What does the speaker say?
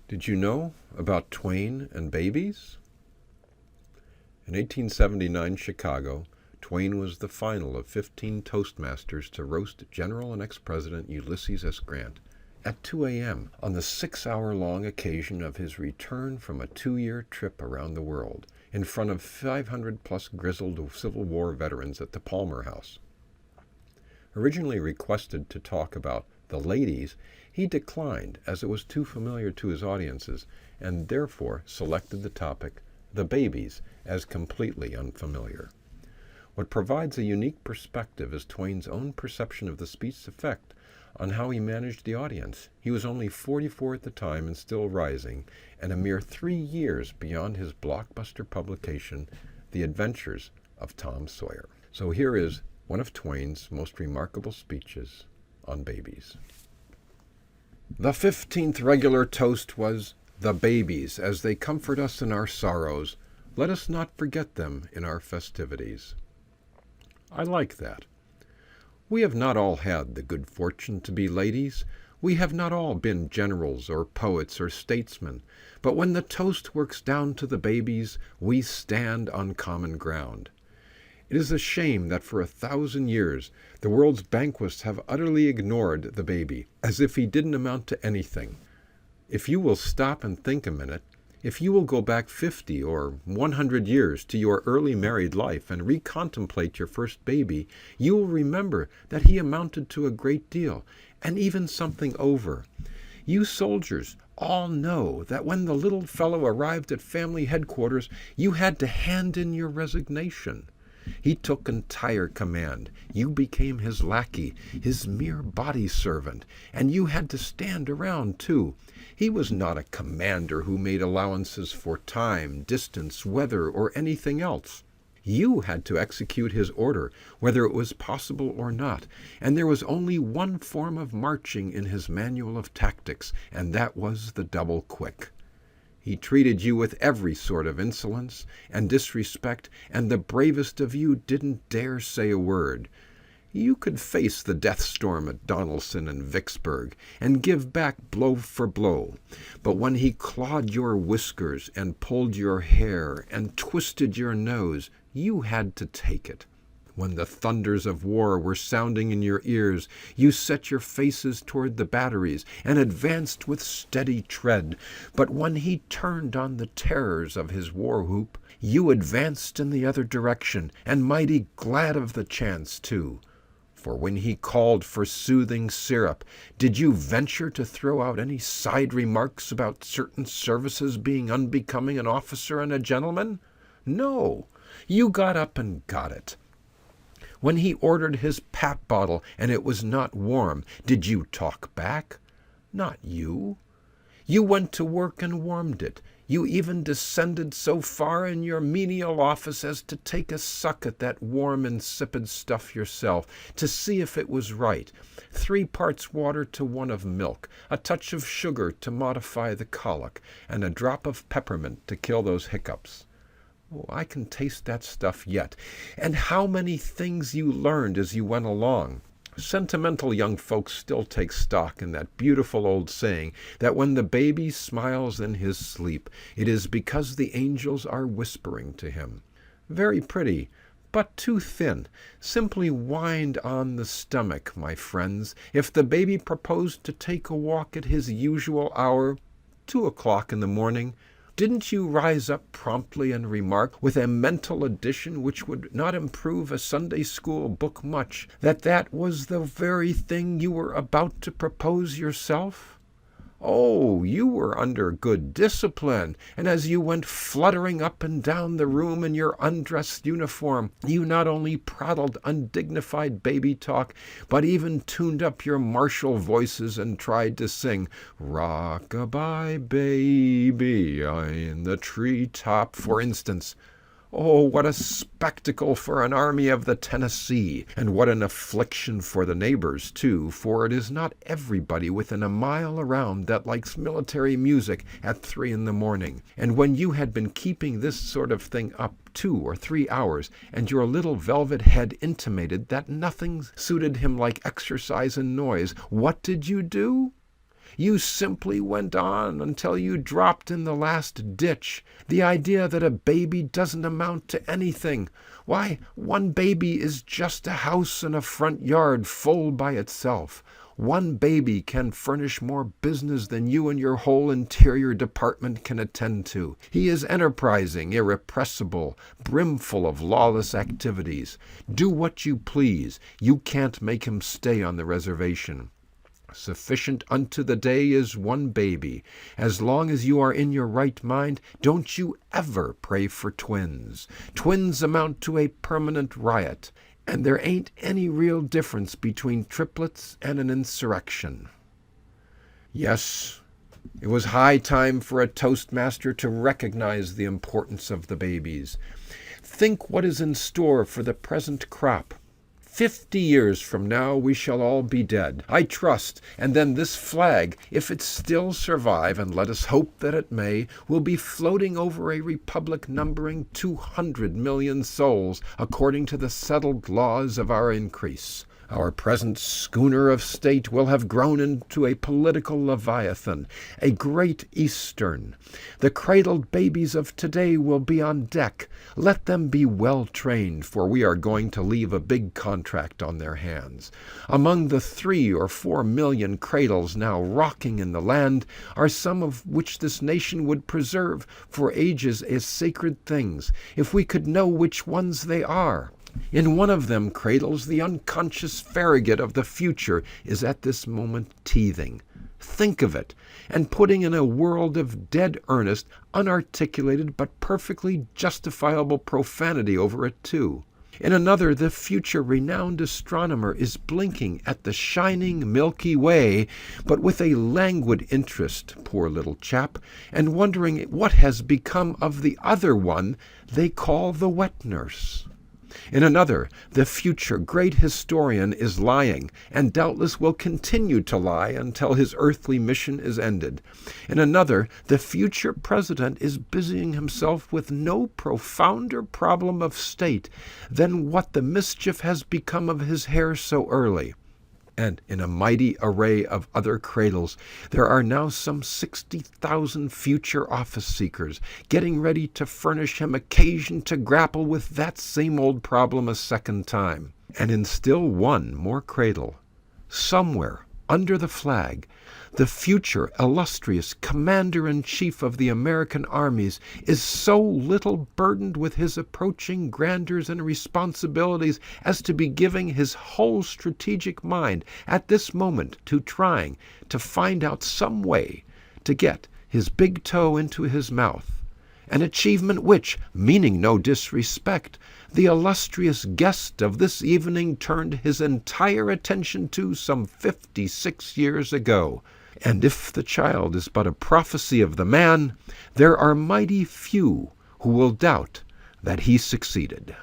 Did you know about Twain and babies? In 1879 Chicago, Twain was the final of 15 Toastmasters to roast General and ex-President Ulysses S. Grant at 2 a.m. on the 6-hour-long occasion of his return from a 2-year trip around the world in front of 500-plus grizzled Civil War veterans at the Palmer House. Originally requested to talk about the ladies, he declined as it was too familiar to his audiences and therefore selected the topic, the babies, as completely unfamiliar. What provides a unique perspective is Twain's own perception of the speech's effect on how he managed the audience. He was only 44 at the time and still rising, and a mere 3 years beyond his blockbuster publication, The Adventures of Tom Sawyer. So here is one of Twain's most remarkable speeches on babies. The 15th regular toast was, "The babies, as they comfort us in our sorrows, let us not forget them in our festivities." I like that. We have not all had the good fortune to be ladies. We have not all been generals or poets or statesmen. But when the toast works down to the babies, we stand on common ground. It is a shame that for 1,000 years the world's banquets have utterly ignored the baby, as if he didn't amount to anything. If you will stop and think a minute, if you will go back 50 or 100 years to your early married life and recontemplate your first baby, you will remember that he amounted to a great deal, and even something over. You soldiers all know that when the little fellow arrived at family headquarters, you had to hand in your resignation. He took entire command. You became his lackey, his mere body servant, and you had to stand around too. He was not a commander who made allowances for time, distance, weather, or anything else. You had to execute his order, whether it was possible or not, and there was only one form of marching in his manual of tactics, and that was the double quick. He treated you with every sort of insolence and disrespect, and the bravest of you didn't dare say a word. You could face the death storm at Donelson and Vicksburg and give back blow for blow, but when he clawed your whiskers and pulled your hair and twisted your nose, you had to take it. When the thunders of war were sounding in your ears, you set your faces toward the batteries and advanced with steady tread. But when he turned on the terrors of his war whoop, you advanced in the other direction, and mighty glad of the chance, too. For when he called for soothing syrup, did you venture to throw out any side remarks about certain services being unbecoming an officer and a gentleman? No, you got up and got it. When he ordered his pap bottle and it was not warm, did you talk back? Not you. You went to work and warmed it. You even descended so far in your menial office as to take a suck at that warm, insipid stuff yourself, to see if it was right. 3 parts water to 1 of milk, a touch of sugar to modify the colic, and a drop of peppermint to kill those hiccups. Oh, I can taste that stuff yet. And how many things you learned as you went along. Sentimental young folks still take stock in that beautiful old saying that when the baby smiles in his sleep, it is because the angels are whispering to him. Very pretty, but too thin. Simply wind on the stomach, my friends. If the baby proposed to take a walk at his usual hour, 2 o'clock in the morning, didn't you rise up promptly and remark, with a mental addition which would not improve a Sunday school book much, that that was the very thing you were about to propose yourself? Oh, you were under good discipline, and as you went fluttering up and down the room in your undressed uniform, you not only prattled undignified baby talk, but even tuned up your martial voices and tried to sing, "Rock-a-bye, baby, in the treetop," for instance. Oh, what a spectacle for an army of the Tennessee, and what an affliction for the neighbors, too, for it is not everybody within a mile around that likes military music at 3 in the morning. And when you had been keeping this sort of thing up 2 or 3 hours, and your little velvet head intimated that nothing suited him like exercise and noise, what did you do? You simply went on until you dropped in the last ditch. The idea that a baby doesn't amount to anything. Why, one baby is just a house and a front yard full by itself. One baby can furnish more business than you and your whole interior department can attend to. He is enterprising, irrepressible, brimful of lawless activities. Do what you please. You can't make him stay on the reservation. Sufficient unto the day is one baby. As long as you are in your right mind, don't you ever pray for twins. Twins amount to a permanent riot. And there ain't any real difference between triplets and an insurrection. Yes, it was high time for a toastmaster to recognize the importance of the babies. Think what is in store for the present crop. 50 years from now we shall all be dead, I trust, and then this flag, if it still survive, and let us hope that it may, will be floating over a republic numbering 200 million souls, according to the settled laws of our increase. Our present schooner of state will have grown into a political leviathan, a great Eastern. The cradled babies of today will be on deck. Let them be well trained, for we are going to leave a big contract on their hands. Among the 3 or 4 million cradles now rocking in the land are some of which this nation would preserve for ages as sacred things, if we could know which ones they are. In one of them cradles, the unconscious Farragut of the future is at this moment teething. Think of it, and putting in a world of dead earnest, unarticulated but perfectly justifiable profanity over it too. In another, the future renowned astronomer is blinking at the shining Milky Way, but with a languid interest, poor little chap, and wondering what has become of the other one they call the wet nurse. In another, the future great historian is lying, and doubtless will continue to lie until his earthly mission is ended. In another, the future president is busying himself with no profounder problem of state than what the mischief has become of his hair so early. And in a mighty array of other cradles, there are now some 60,000 future office-seekers getting ready to furnish him occasion to grapple with that same old problem a second time. And in still one more cradle, somewhere under the flag, the future illustrious commander-in-chief of the American armies is so little burdened with his approaching grandeurs and responsibilities as to be giving his whole strategic mind at this moment to trying to find out some way to get his big toe into his mouth, an achievement which, meaning no disrespect, the illustrious guest of this evening turned his entire attention to some 56 years ago. And if the child is but a prophecy of the man, there are mighty few who will doubt that he succeeded.